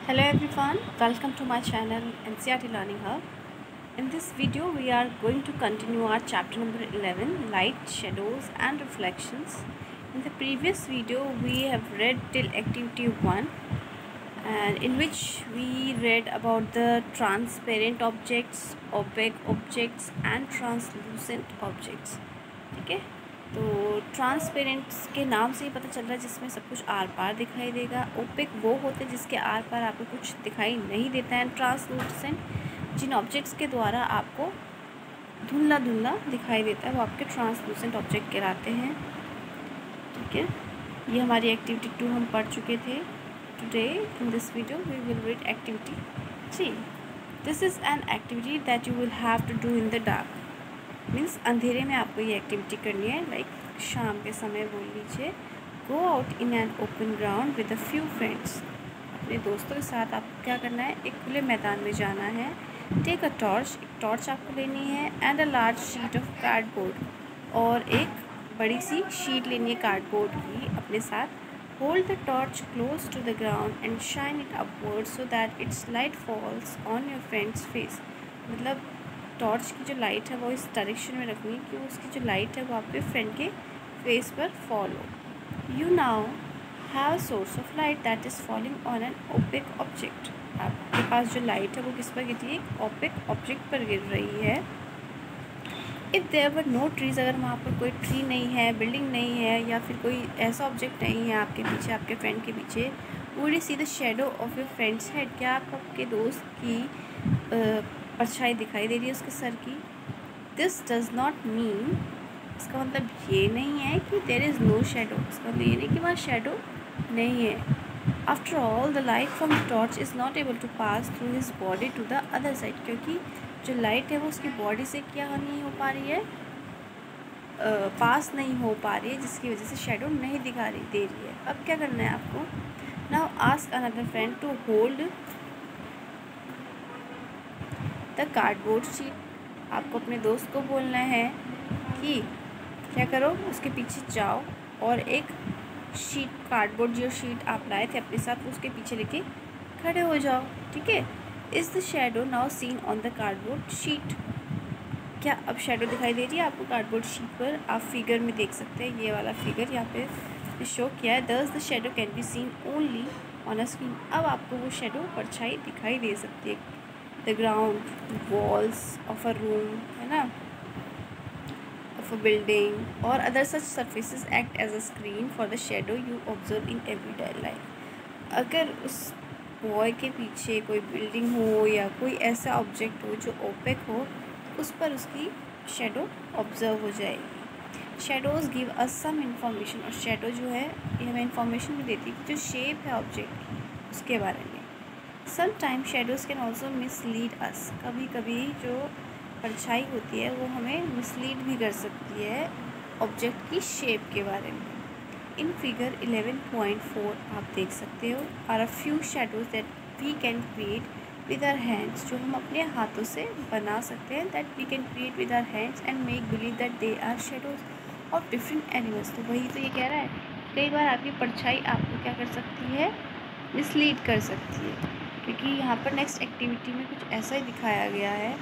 Hello everyone, welcome to my channel NCERT Learning Hub. In this video we are going to continue our chapter number 11, Light, Shadows and Reflections. In the previous video we have read till activity 1 and in which we read about the transparent objects, opaque objects and translucent objects. ठीक है, तो transparent के नाम से ही पता चल रहा है जिसमें सब कुछ आर पार दिखाई देगा। ओपेक वो होते हैं जिसके आर पार आपको कुछ दिखाई नहीं देता है। ट्रांसलूसेंट जिन ऑब्जेक्ट्स के द्वारा आपको धुंधला धुंधला दिखाई देता है वो आपके ट्रांसलूसेंट ऑब्जेक्ट कहलाते हैं। ठीक है, ये हमारी एक्टिविटी 2 हम पढ़ चुके थे। Today in this video we will read activity 3। This is an activity that you will have to do in the dark. Means अंधेरे में आपको ये एक्टिविटी करनी है। लाइक शाम के समय बोल लीजिए, go out in an open ground with a few friends. अपने दोस्तों के साथ आपको क्या करना है, एक खुले मैदान में जाना है। टेक अ टॉर्च, एक टॉर्च आपको लेनी है। And a large sheet of cardboard, और एक बड़ी सी शीट लेनी है कार्डबोर्ड की अपने साथ। Hold the torch close to the ground and shine it upward so that its light falls on your friend's face. मतलब टॉर्च की जो लाइट है वो इस डायरेक्शन में रखनी है कि उसकी जो लाइट है वो आपके फ्रेंड के फेस पर फॉल हो। You now have a source of light that is falling on an opaque object. आपके पास जो लाइट है वो किस पर गिर रही है, एक ओपेक ऑब्जेक्ट पर गिर रही है। If there were no trees, अगर वहाँ पर कोई ट्री नहीं है, बिल्डिंग नहीं है, या फिर कोई ऐसा ऑब्जेक्ट नहीं है आपके पीछे, आपके फ्रेंड के पीछे, would you see the shadow of your friends head. क्या आपको आपके दोस्त की परछाई दिखाई दे रही है उसके सर की। दिस डज नॉट मीन, इसका मतलब ये नहीं है कि देर इज़ नो शेडो। इसका मतलब ये नहीं कि वहाँ शेडो नहीं है। After all the light from the torch is not able to pass through his body to the other side. क्योंकि जो लाइट है वो उसकी बॉडी से क्या नहीं हो पा रही है, पास नहीं हो पा रही है, जिसकी वजह से शेडो नहीं दिखा दे रही है। अब क्या करना है आपको, now ask another friend to hold the cardboard sheet. आपको अपने दोस्त को बोलना है कि क्या करो, उसके पीछे जाओ और एक शीट, कार्डबोर्ड जो शीट आप लाए थे अपने साथ, उसके पीछे लेके खड़े हो जाओ। ठीक है, is the shadow now seen on the cardboard sheet. क्या अब शेडो दिखाई दे रही है आपको कार्डबोर्ड शीट पर? आप फिगर में देख सकते हैं, ये वाला फिगर यहाँ पे शो किया है। Thus the shadow can be seen only on a screen. अब आपको वो शेडो परछाई दिखाई दे सकती है। The ground, walls of a room, है ना, ऑफ अ बिल्डिंग और other such surfaces act as a screen for the shadow you observe in everyday life. अगर उस बॉय के पीछे कोई बिल्डिंग हो या कोई ऐसा ऑब्जेक्ट हो जो ओपेक हो, उस पर उसकी शेडो ऑब्जर्व हो जाएगी। Shadows give us some information, और शेडो जो है ये हमें इंफॉर्मेशन भी देती है कि जो शेप है ऑब्जेक्ट की उसके बारे में। Sometime shadows can also mislead us. कभी कभी जो परछाई होती है वो हमें मिसलीड भी कर सकती है ऑब्जेक्ट की शेप के बारे में। इन फिगर 11.4 आप देख सकते हो, are a few shadows that we can create with our hands, जो हम अपने हाथों से बना सकते हैं। That we can create with our hands and make believe that they are shadows of different animals. तो वही तो ये कह रहा है, कई बार आपकी परछाई आपको क्या कर सकती है, मिसलीड कर सकती है। क्योंकि यहाँ पर नेक्स्ट एक्टिविटी में कुछ ऐसा ही दिखाया गया है,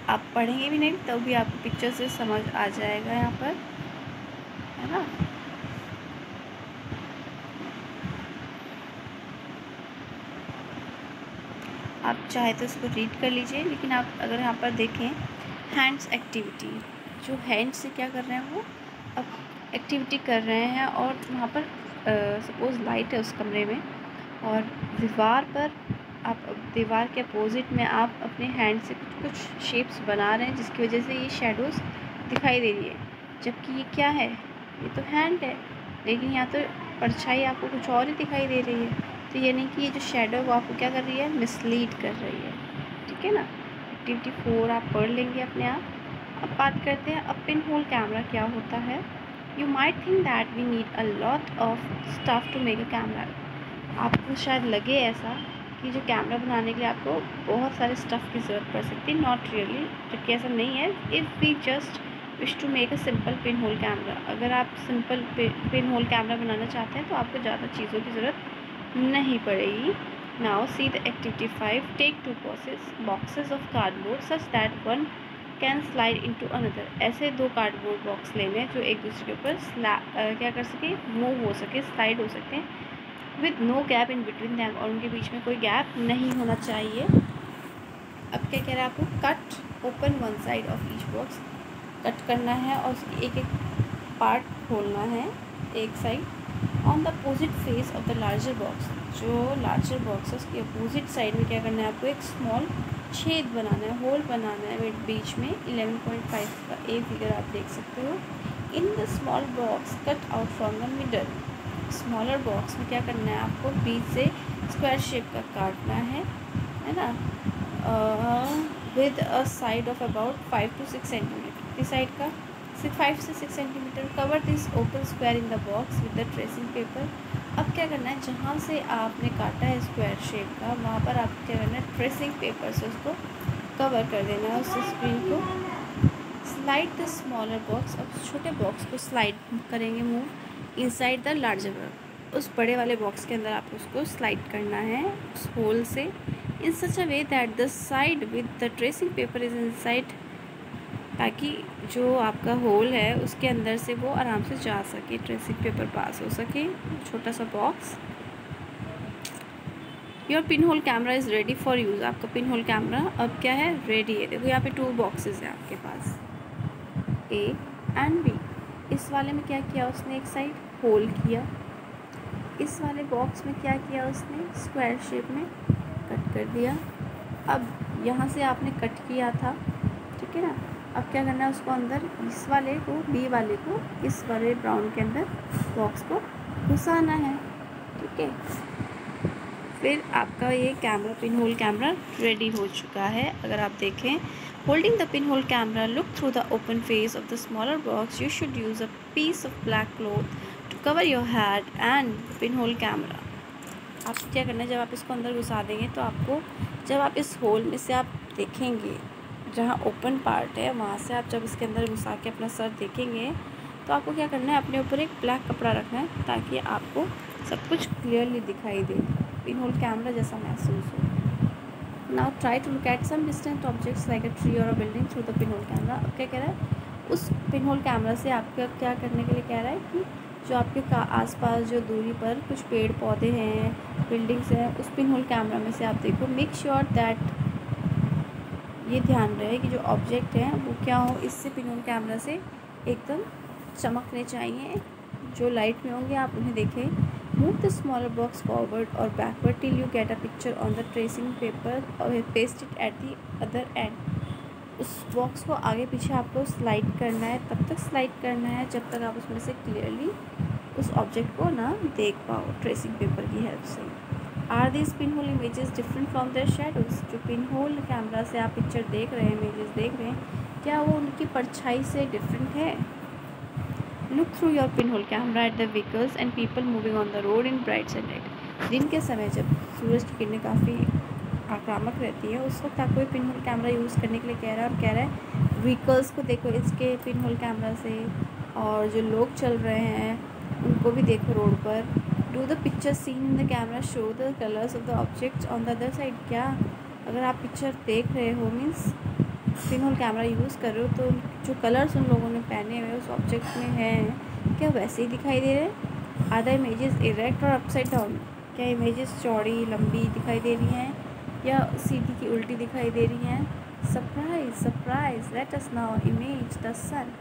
आप पढ़ेंगे भी नहीं तब भी आपको पिक्चर से समझ आ जाएगा यहाँ पर, है ना। आप चाहे तो इसको रीड कर लीजिए, लेकिन आप अगर यहाँ पर देखें हैंड्स एक्टिविटी, जो हैंड्स से क्या कर रहे हैं वो अब एक्टिविटी कर रहे हैं। और वहाँ पर सपोज़ लाइट है उस कमरे में, और दीवार पर आप दीवार के अपोजिट में आप अपने हैंड से कुछ कुछ शेप्स बना रहे हैं, जिसकी वजह से ये शेडोज़ दिखाई दे रही है। जबकि ये क्या है, ये तो हैंड है, लेकिन यहाँ तो परछाई आपको कुछ और ही दिखाई दे रही है। तो ये नहीं कि ये जो शेडो है वो आपको क्या कर रही है, मिसलीड कर रही है। ठीक है ना। एक्टिविटी 4 आप पढ़ लेंगे अपने आप। अब बात करते हैं अब पिन होल कैमरा क्या होता है। You might think that we need a lot of stuff to make a camera. आपको शायद लगे ऐसा कि जो कैमरा बनाने के लिए आपको बहुत सारे स्टफ़ की ज़रूरत पड़ सकती है। नॉट रियली, जबकि ऐसा नहीं है। If we just wish to make a simple pin hole camera, अगर आप सिंपल पिन होल कैमरा बनाना चाहते हैं तो आपको ज़्यादा चीज़ों की ज़रूरत नहीं पड़ेगी। Now see the activity 5, take 2 boxes of cardboard such that one can slide into another. ऐसे 2 कार्डबोर्ड बॉक्स लेने हैं जो एक दूसरे के ऊपर क्या कर सके, मूव हो सके, स्लाइड हो सकते हैं, with no gap in between them, और उनके बीच में कोई गैप नहीं होना चाहिए। अब क्या कह रहा है आपको, cut open one side of each box, cut करना है और उसकी एक एक पार्ट खोलना है एक side, on the opposite face of the larger box. जो लार्जर बॉक्स है उसके अपोजिट साइड में क्या करना है आपको, एक स्मॉल छेद बनाना है, होल बनाना है बीच में। 11.5 का ए फिगर आप देख सकते हो। In the small box cut out from the middle. Smaller box में क्या करना है आपको, बीच से स्क्वायर शेप का काटना है ना, with a side of about 5 to 6 centimetre. इस साइड का 5 से 6 centimetre. Cover this open square in the box with the tracing paper. अब क्या करना है, जहाँ से आपने काटा है स्क्वायर शेप का, वहाँ पर आप क्या करना है, ट्रेसिंग पेपर से उसको कवर कर देना है, उस स्क्रीन को। Slide the smaller box. अब छोटे बॉक्स को स्लाइड करेंगे, move inside the larger box. उस बड़े वाले बॉक्स के अंदर आपको उसको स्लाइड करना है उस होल से, in such a way that the side with the tracing paper is inside, ताकि जो आपका होल है उसके अंदर से वो आराम से जा सके, ट्रेसिंग पेपर पास हो सके, छोटा सा box. Your pin hole camera is ready for use. आपका पिन होल कैमरा अब क्या है, रेडी है। देखो यहाँ पे 2 बॉक्सेस हैं आपके पास, ए एंड बी। इस वाले में क्या किया उसने, एक साइड होल किया। इस वाले बॉक्स में क्या किया उसने, स्क्वायर शेप में कट कर दिया। अब यहाँ से आपने कट किया था, ठीक है ना। अब क्या करना है, उसको अंदर इस वाले को, बी वाले को इस वाले ब्राउन के अंदर बॉक्स को घुसाना है, ठीक है। फिर आपका ये camera, pin hole camera ready हो चुका है। अगर आप देखें, holding the pin hole camera, look through the open face of the smaller box. You should use a piece of black cloth to cover your head and pin hole camera. आप क्या करना है, जब आप इसको अंदर घुसा देंगे तो आपको, जब आप इस होल में से आप देखेंगे, जहाँ ओपन पार्ट है वहाँ से आप जब इसके अंदर घुसा के अपना सर देखेंगे, तो आपको क्या करना है, अपने ऊपर एक ब्लैक कपड़ा रखना है ताकि आपको सब कुछ क्लियरली दिखाई दे, पिन होल कैमरा जैसा महसूस हो। Now try to look at some distant objects like a tree और a building through the pin hole camera. अब क्या कह रहा है, उस पिन होल कैमरा से आपका क्या करने के लिए कह रहा है कि जो आपके आसपास जो दूरी पर कुछ पेड़ पौधे हैं, बिल्डिंग्स हैं, उस पिन होल कैमरा में से आप देखो। मेक श्योर दैट, ये ध्यान रहे कि जो ऑब्जेक्ट हैं वो क्या हो, इससे पिन होल कैमरा से एकदम चमकने चाहिए, जो लाइट में होंगे आप उन्हें देखें। Move the smaller box forward और backward till you get a picture on the tracing paper और paste it at the other end. उस बॉक्स को आगे पीछे आपको स्लाइड करना है, तब तक स्लाइड करना है जब तक आप उसमें से क्लियरली उस ऑब्जेक्ट को ना देख पाओ ट्रेसिंग पेपर की हेल्प से। Are this pin hole images different from their shadows. जो पिन होल कैमरा से आप पिक्चर देख रहे हैं, इमेजेस देख रहे हैं, क्या वो उनकी परछाई से डिफरेंट है। Look through your pin hole camera at the vehicles and people moving on the road in bright sunlight. दिन के समय जब सूरज की किरणें काफ़ी आक्रामक रहती है, उस वक्त आपको पिन होल कैमरा यूज़ करने के लिए कह रहा है, और कह रहा है व्हीकल्स को देखो इसके पिन होल कैमरा से, और जो लोग चल रहे हैं उनको भी देखो रोड पर। Do the picture seen in the camera show the colours of the objects on the other side. क्या अगर आप पिक्चर देख रहे हो, means pin hole camera use कर रहे हो, तो जो कलर्स उन लोगों ने पहने हुए उस ऑब्जेक्ट में हैं, क्या वैसे ही दिखाई दे रहे हैं। आर द इमेजेस इरेक्ट और अपसाइड डाउन। क्या इमेजेस चौड़ी लंबी दिखाई दे रही हैं या सीधी की उल्टी दिखाई दे रही हैं। Surprise surprise, let us now image the sun.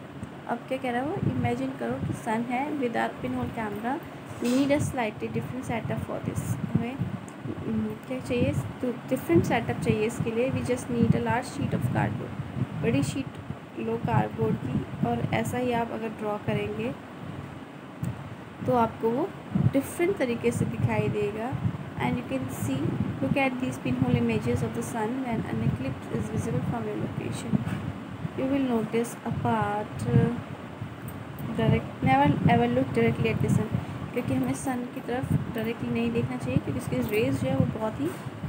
अब क्या कह रहा है वो, इमेजिन करो कि सन है with our pin hole camera. We need a slightly different setup for this. हमें क्या चाहिए, तो डिफरेंट सेटअप चाहिए इसके लिए। We just need a large sheet of cardboard. बड़ी शीट लो कार्डबोर्ड की, और ऐसा ही आप अगर ड्रॉ करेंगे तो आपको वो डिफरेंट तरीके से दिखाई देगा। And you can see, look at these pin hole images of the sun when an eclipse is visible from your location. You will notice a part never ever look directly at the sun, क्योंकि हमें सन की तरफ directly नहीं देखना चाहिए, क्योंकि इसकी raise जो है वो बहुत ही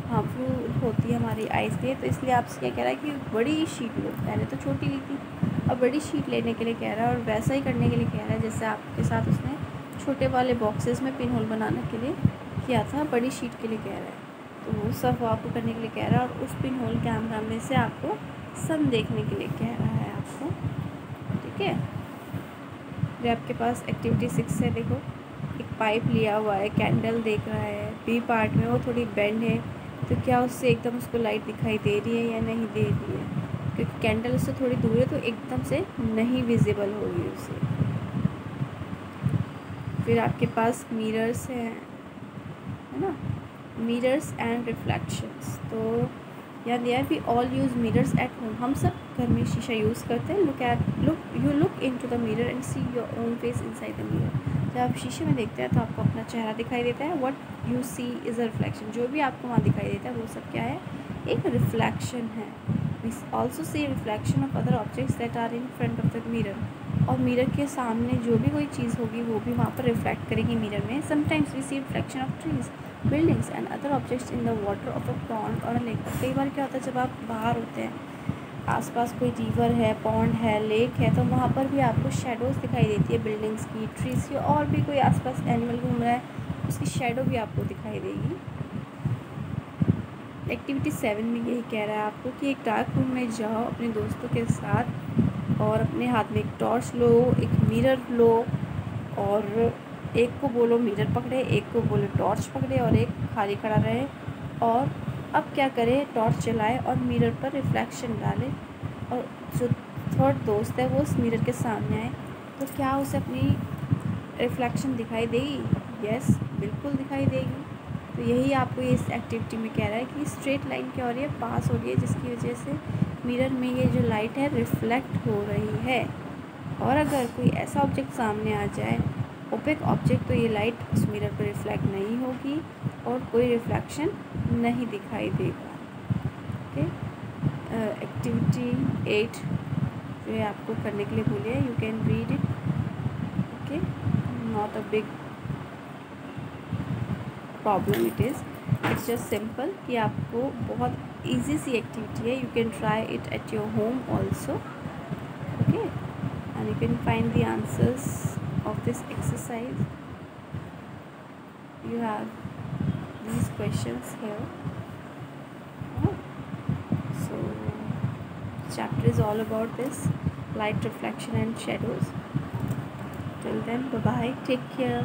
हार्मफुल होती है हमारी आइज़ के लिए। तो इसलिए आपसे क्या कह रहा है कि बड़ी शीट लो। पहले तो छोटी ली थी, अब बड़ी शीट लेने के लिए कह रहा है, और वैसा ही करने के लिए कह रहा है जैसे आपके साथ उसने छोटे वाले बॉक्सेस में पिन होल बनाने के लिए किया था, बड़ी शीट के लिए कह रहा है, तो वो सब आपको करने के लिए कह रहा है, और उस पिन होल कैमरा में से आपको सन देखने के लिए कह रहा है आपको, ठीक है। फिर आपके पास एक्टिविटी 6 है, देखो एक पाइप लिया हुआ है, कैंडल देख रहा है, बी पार्ट में वो थोड़ी बेंड है, तो क्या उससे एकदम उसको लाइट दिखाई दे रही है या नहीं दे रही है, क्योंकि कैंडल उससे थोड़ी दूर है तो एकदम से नहीं विजिबल होगी उसे। फिर आपके पास मिरर्स हैं, है ना, मिरर्स एंड रिफ्लेक्शंस। तो यहाँ दिया है we all use mirrors at home, हम सब घर में शीशा यूज़ करते हैं। Look into the mirror and see your own face inside the mirror. जब आप शीशे में देखते हैं तो आपको अपना चेहरा दिखाई देता है। What you see is a reflection, जो भी आपको वहाँ दिखाई देता है वो सब क्या है, एक रिफ्लेक्शन है। We also see reflection of other objects that are in front of the mirror, और मिरर के सामने जो भी कोई चीज़ होगी वो भी वहाँ पर रिफ्लेक्ट करेगी मिरर में। Sometimes we see reflection of trees, buildings and other objects in the water of a pond और अ लेक। कई बार क्या होता है जब आप बाहर होते हैं, आसपास कोई रिवर है, पॉन्ड है, लेक है, तो वहाँ पर भी आपको शेडोज़ दिखाई देती है, बिल्डिंग्स की, ट्रीज की, और भी कोई आसपास एनिमल घूम रहा है उसकी शेडो भी आपको दिखाई देगी। एक्टिविटी 7 में यही कह रहा है आपको कि एक डार्क रूम में जाओ अपने दोस्तों के साथ और अपने हाथ में एक टॉर्च लो, एक मिरर लो, और एक को बोलो मिरर पकड़े, एक को बोलो टॉर्च पकड़े, और एक खाली खड़ा रहे। और अब क्या करे, टॉर्च जलाए और मिरर पर रिफ्लेक्शन डाले, और जो थर्ड दोस्त है वो उस मिरर के सामने आए, तो क्या उसे अपनी रिफ्लेक्शन दिखाई देगी? यस, बिल्कुल दिखाई देगी। तो यही आपको इस एक्टिविटी में कह रहा है कि स्ट्रेट लाइन क्या हो रही है, पास हो रही है, जिसकी वजह से मिरर में ये जो लाइट है रिफ्लेक्ट हो रही है। और अगर कोई ऐसा ऑब्जेक्ट सामने आ जाए, ओपेक ऑब्जेक्ट, तो ये लाइट उस मिरर पर रिफ्लेक्ट नहीं होगी और कोई रिफ्लेक्शन नहीं दिखाई देगा। ओके, एक्टिविटी 8 जो है आपको करने के लिए बोली है, you can read it. Okay, not a big problem it is, it's just simple कि आपको बहुत ईजी सी एक्टिविटी है, you can try it at your home also. Okay, and you can find the answers of this exercise. You have these questions here. So chapter is all about this light, reflection and shadows. Till then, bye bye, take care.